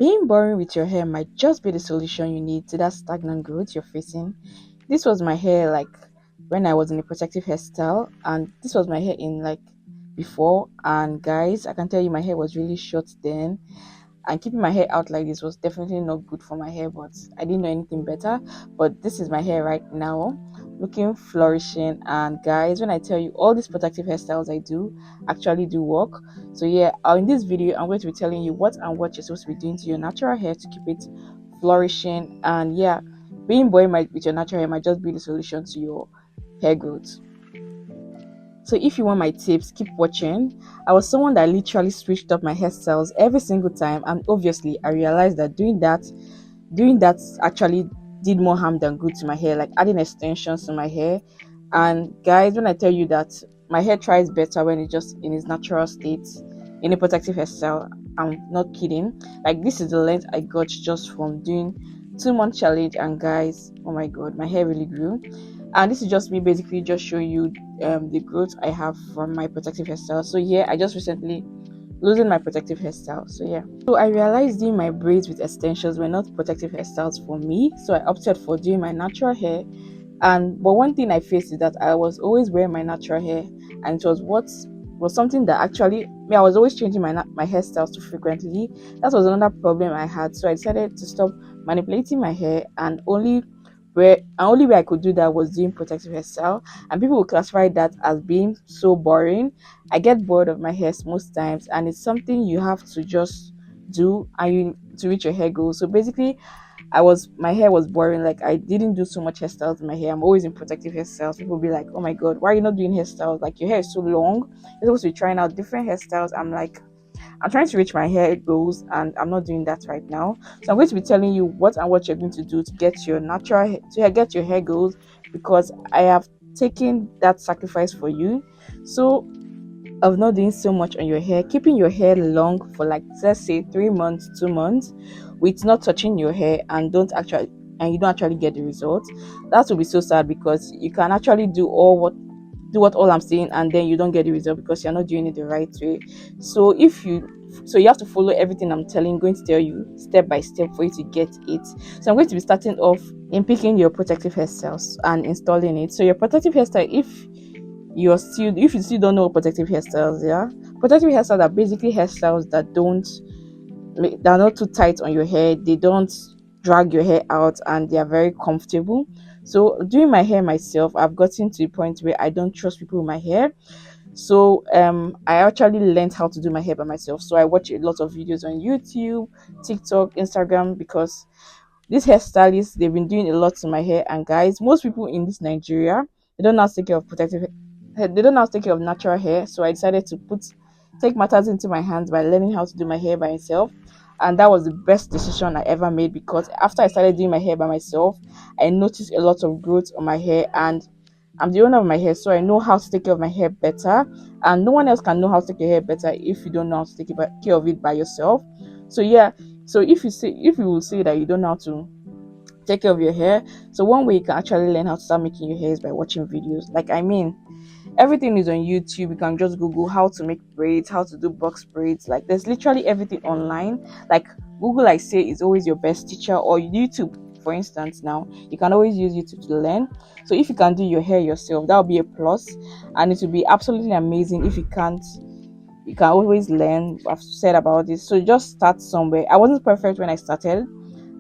Being boring with your hair might just be the solution you need to that stagnant growth you're facing. This was my hair like when I was in a protective hairstyle, and this was my hair in like before. And guys, I can tell you my hair was really short then, and keeping my hair out like this was definitely not good for my hair, but I didn't know anything better. But this is my hair right now, looking flourishing. And guys, when I tell you all these protective hairstyles I do actually do work. So yeah, in this video I'm going to be telling you what and what you're supposed to be doing to your natural hair to keep it flourishing. And yeah, being boy might with your natural hair might just be the solution to your hair growth. So if you want my tips, keep watching. I was someone that literally switched up my hairstyles every single time, and obviously I realized that doing that actually did more harm than good to my hair, like adding extensions to my hair. And guys, when I tell you that my hair tries better when it's just in its natural state, in a protective hairstyle, I'm not kidding. Like this is the length I got just from doing 2 month challenge, and guys, oh my god, my hair really grew. And this is just me basically just showing you the growth I have from my protective hairstyle. So yeah, I just recently losing my protective hairstyle. So yeah, so I realized doing my braids with extensions were not protective hairstyles for me, so I opted for doing my natural hair. And but one thing I faced is that I was always wearing my natural hair, and it was what was something that actually I was always changing my hairstyles too frequently. That was another problem I had, so I decided to stop manipulating my hair, and only way I could do that was doing protective hairstyle. And people will classify that as being so boring. I get bored of my hair most times, and it's something you have to just do and you to reach your hair goal. So basically, my hair was boring. Like I didn't do so much hairstyles in my hair. I'm always in protective hairstyles. People will be like, "Oh my god, why are you not doing hairstyles? Like your hair is so long. You're supposed to be trying out different hairstyles." I'm like, I'm trying to reach my hair goals, and I'm not doing that right now. So I'm going to be telling you what and what you're going to do to get your get your hair goals, because I have taken that sacrifice for you. So of not doing so much on your hair, keeping your hair long for like let's say 3 months, 2 months, with not touching your hair, and you don't actually get the results. That will be so sad, because you can actually do what all I'm saying, and then you don't get the result because you're not doing it the right way. So you have to follow everything going to tell you step by step for you to get it. So I'm going to be starting off in picking your protective hairstyles and installing it. So your protective hairstyle, if you still don't know protective hairstyles, yeah, protective hairstyles are basically hairstyles that are not too tight on your hair. They don't drag your hair out, and they are very comfortable. So doing my hair myself, I've gotten to a point where I don't trust people with my hair. So I actually learned how to do my hair by myself. So I watch a lot of videos on YouTube, TikTok, Instagram, because these hairstylists, they've been doing a lot to my hair. And guys, most people in this Nigeria, they don't know how to take care of they don't know how to take care of natural hair. So I decided to take matters into my hands by learning how to do my hair by myself. And that was the best decision I ever made, because after I started doing my hair by myself, I noticed a lot of growth on my hair. And I'm the owner of my hair, so I know how to take care of my hair better. And no one else can know how to take your hair better if you don't know how to take care of it by yourself. So yeah, so if you will say that you don't know how to take care of your hair, so one way you can actually learn how to start making your hair is by watching videos. Like I mean, everything is on YouTube. You can just Google how to make braids, how to do box braids. Like there's literally everything online. Like Google, I say, is always your best teacher, or YouTube, for instance. Now you can always use YouTube to learn. So if you can do your hair yourself, that will be a plus, and it will be absolutely amazing. If you can't, you can always learn. I've said about this. So just start somewhere. I wasn't perfect when I started.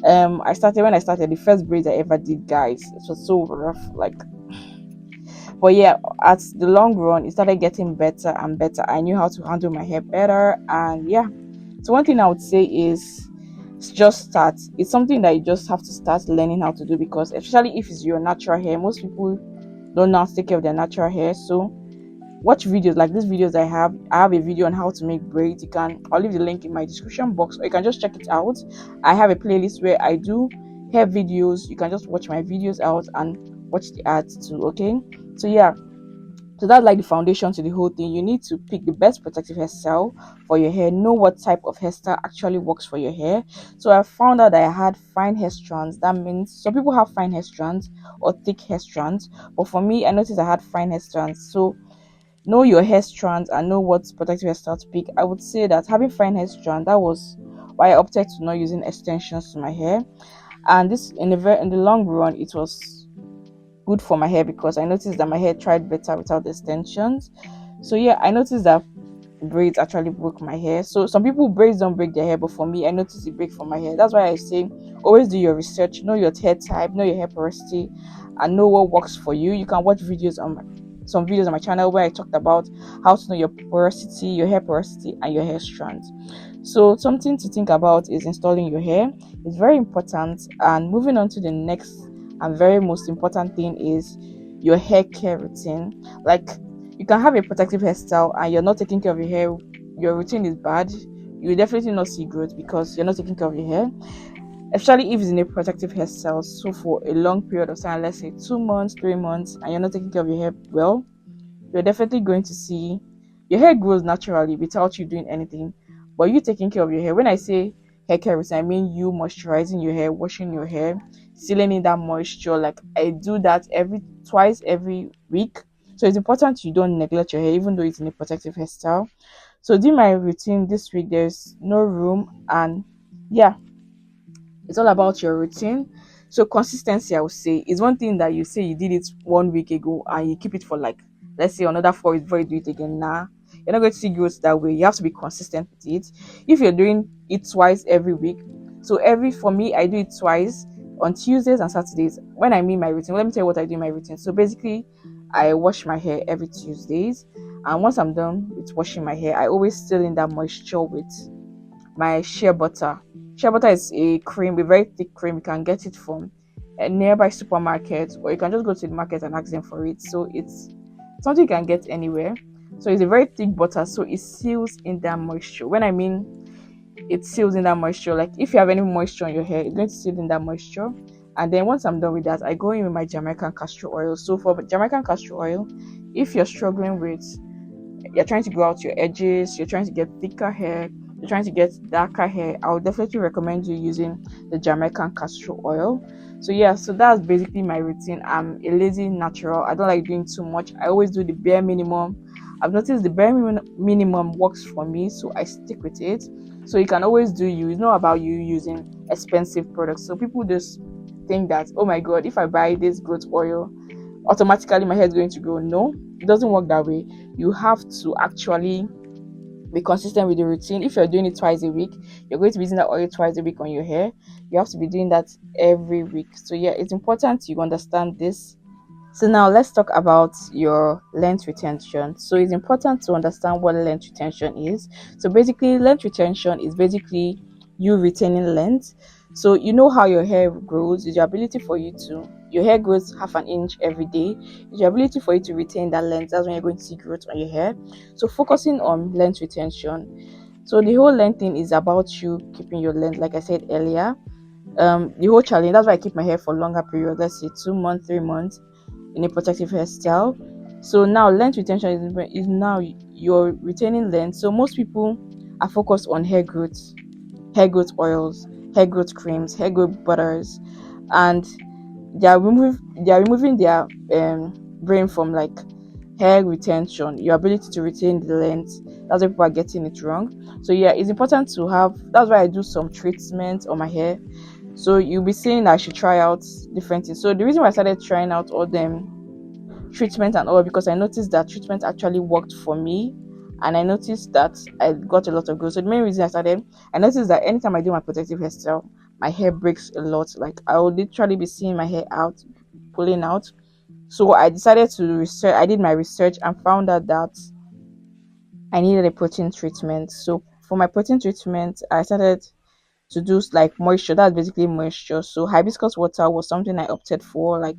When I started, the first braids I ever did, guys, it was so rough. Like, but yeah, at the long run, it started getting better and better. I knew how to handle my hair better, and yeah. So one thing I would say is just start. It's something that you just have to start learning how to do, because especially if it's your natural hair, most people don't know how to take care of their natural hair. So watch videos like these videos I have a video on how to make braids. I'll leave the link in my description box, or you can just check it out. I have a playlist where I do hair videos. You can just watch my videos out and watch the ads too. Okay, so yeah, so that's like the foundation to the whole thing. You need to pick the best protective hairstyle for your hair. Know what type of hairstyle actually works for your hair. So I found out that I had fine hair strands. That means some people have fine hair strands or thick hair strands, but for me, I noticed I had fine hair strands. So know your hair strands and know what protective hairstyle to pick. I would say that having fine hair strand, that was why I opted to not using extensions to my hair. And this in the long run, it was good for my hair because I noticed that my hair tried better without the extensions. So yeah, I noticed that braids actually broke my hair. So some people braids don't break their hair, but for me, I noticed it break for my hair. That's why I say always do your research, know your hair type, know your hair porosity, and know what works for you. You can watch some videos on my channel where I talked about how to know your porosity, your hair porosity, and your hair strands. So something to think about is installing your hair. It's very important. And moving on to the next and very most important thing is your hair care routine. Like, you can have a protective hairstyle and you're not taking care of your hair, your routine is bad. You will definitely not see growth because you're not taking care of your hair, especially if it's in a protective hairstyle. So for a long period of time, let's say 2 months, 3 months, and you're not taking care of your hair well, you're definitely going to see your hair grows naturally without you doing anything. But you taking care of your hair, when I say hair care routine, I mean you moisturizing your hair, washing your hair, sealing in that moisture. Like, I do that twice every week. So it's important you don't neglect your hair, even though it's in a protective hairstyle. So do my routine this week. There's no room, and yeah, it's all about your routine. So consistency, I would say, is one thing that you say you did it 1 week ago and you keep it for, like, let's say another 4 weeks before you do it again. Nah, you're not going to see growth that way. You have to be consistent with it. If you're doing it twice every week, so every for me, I do it twice on Tuesdays and Saturdays. When I mean my routine, let me tell you what I do in my routine. So basically, I wash my hair every Tuesdays, and once I'm done with washing my hair, I always still in that moisture with my shea butter. Shea butter is a cream, a very thick cream. You can get it from a nearby supermarket, or you can just go to the market and ask them for it. So it's something you can get anywhere. So it's a very thick butter, so it seals in that moisture. When I mean it seals in that moisture, like if you have any moisture on your hair, it's going to seal in that moisture. And then once I'm done with that, I go in with my Jamaican castor oil. So for Jamaican castor oil, if you're struggling with, you're trying to grow out your edges, you're trying to get thicker hair, you're trying to get darker hair, I would definitely recommend you using the Jamaican castor oil. So yeah, so that's basically my routine. I'm a lazy natural. I don't like doing too much. I always do the bare minimum. I've noticed the bare minimum works for me, so I stick with it. So you can always do you. It's not about you using expensive products. So people just think that, oh my god, if I buy this growth oil, automatically my hair is going to grow. No, it doesn't work that way. You have to actually be consistent with the routine. If you're doing it twice a week, you're going to be using that oil twice a week on your hair. You have to be doing that every week. So yeah, it's important you understand this. So now let's talk about your length retention. So it's important to understand what length retention is. So basically, length retention is basically you retaining length. So you know how your hair grows, is your ability for you to, your hair grows half an inch every day. Is your ability for you to retain that length. That's when you're going to see growth on your hair. So focusing on length retention. So the whole length thing is about you keeping your length, like I said earlier. The whole challenge, that's why I keep my hair for longer period, let's say 2 months, 3 months, in a protective hairstyle. So now length retention is now you're retaining length. So most people are focused on hair growth oils, hair growth creams, hair growth butters, and they are removing their brain from, like, hair retention, your ability to retain the length. That's why people are getting it wrong. So yeah, it's important to have, that's why I do some treatment on my hair. So you'll be seeing I should try out different things. So the reason why I started trying out all them treatment and all, because I noticed that treatment actually worked for me, and I noticed that I got a lot of growth. So the main reason I noticed that anytime I do my protective hairstyle, my hair breaks a lot. Like, I will literally be seeing my hair out, pulling out. So I decided to research. I did my research and found out that I needed a protein treatment. So for my protein treatment, I started to do like moisture. That's basically moisture. So hibiscus water was something I opted for. Like,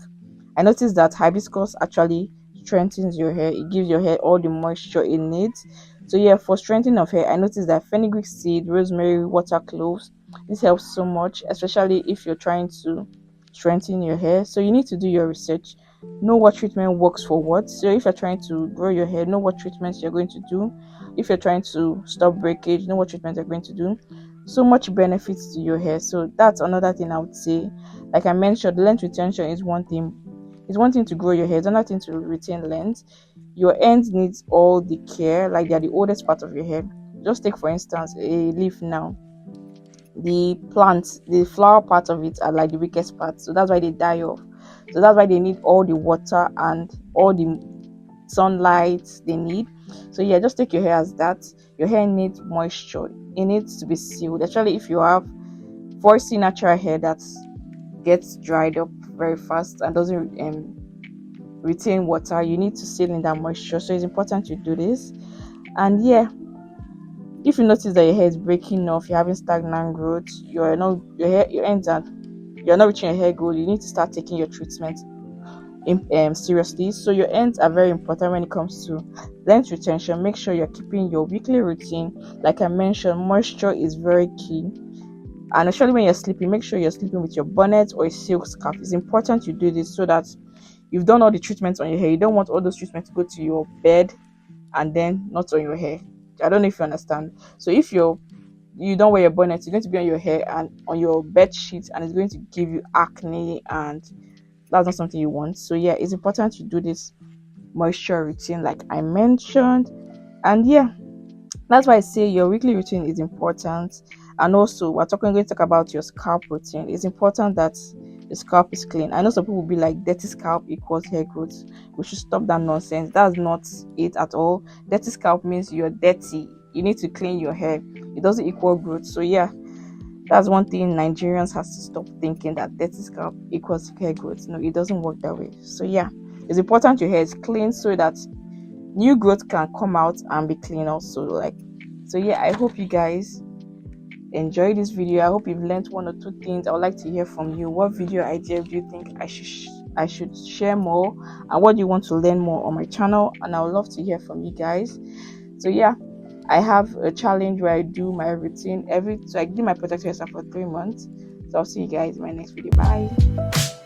I noticed that hibiscus actually strengthens your hair. It gives your hair all the moisture it needs. So yeah, for strengthening of hair, I noticed that fenugreek seed, rosemary, water, cloves. This helps so much, especially if you're trying to strengthen your hair. So you need to do your research. Know what treatment works for what. So if you're trying to grow your hair, know what treatments you're going to do. If you're trying to stop breakage, know what treatments you're going to do. So much benefits to your hair. So that's another thing I would say. Like I mentioned, length retention is one thing. It's one thing to grow your hair, it's another thing to retain length. Your ends needs all the care, like they are the oldest part of your hair. Just take for instance a leaf now. the plants, the flower part of it are like the weakest part, so that's why they die off. So that's why they need all the water and all the sunlight they need. So yeah, just take your hair as that. Your hair needs moisture, it needs to be sealed, especially if you have voicey natural hair that gets dried up very fast and doesn't retain water. You need to seal in that moisture, so it's important you do this. And yeah, if you notice that your hair is breaking off, you're having stagnant growth, you're not your hair your ends are you're not reaching your hair goal, you need to start taking your treatment seriously. So your ends are very important when it comes to length retention. Make sure you're keeping your weekly routine. Like I mentioned, moisture is very key, and especially when you're sleeping, make sure you're sleeping with your bonnet or a silk scarf. It's important you do this so that you've done all the treatments on your hair. You don't want all those treatments to go to your bed and then not on your hair. I don't know if you understand. So if you don't wear your bonnet, it's going to be on your hair and on your bed sheet, and it's going to give you acne, and that's not something you want. So yeah, it's important to do this moisture routine like I mentioned. And yeah, that's why I say your weekly routine is important. And also, going to talk about your scalp routine. It's important that the scalp is clean. I know some people will be like dirty scalp equals hair growth. We should stop that nonsense. That's not it at all. Dirty scalp means you're dirty. You need to clean your hair. It doesn't equal growth. So yeah, that's one thing Nigerians has to stop thinking, that dirty scalp equals hair growth. No, it doesn't work that way. So yeah, it's important your hair is clean so that new growth can come out and be clean also. So yeah, I hope you guys enjoy this video. I hope you've learned one or two things. I would like to hear from you. What video idea do you think I should share more, and what do you want to learn more on my channel? And I would love to hear from you guys. So yeah, I have a challenge where I do my routine so I do my protective hairstyle for 3 months. So I'll see you guys in my next video. Bye.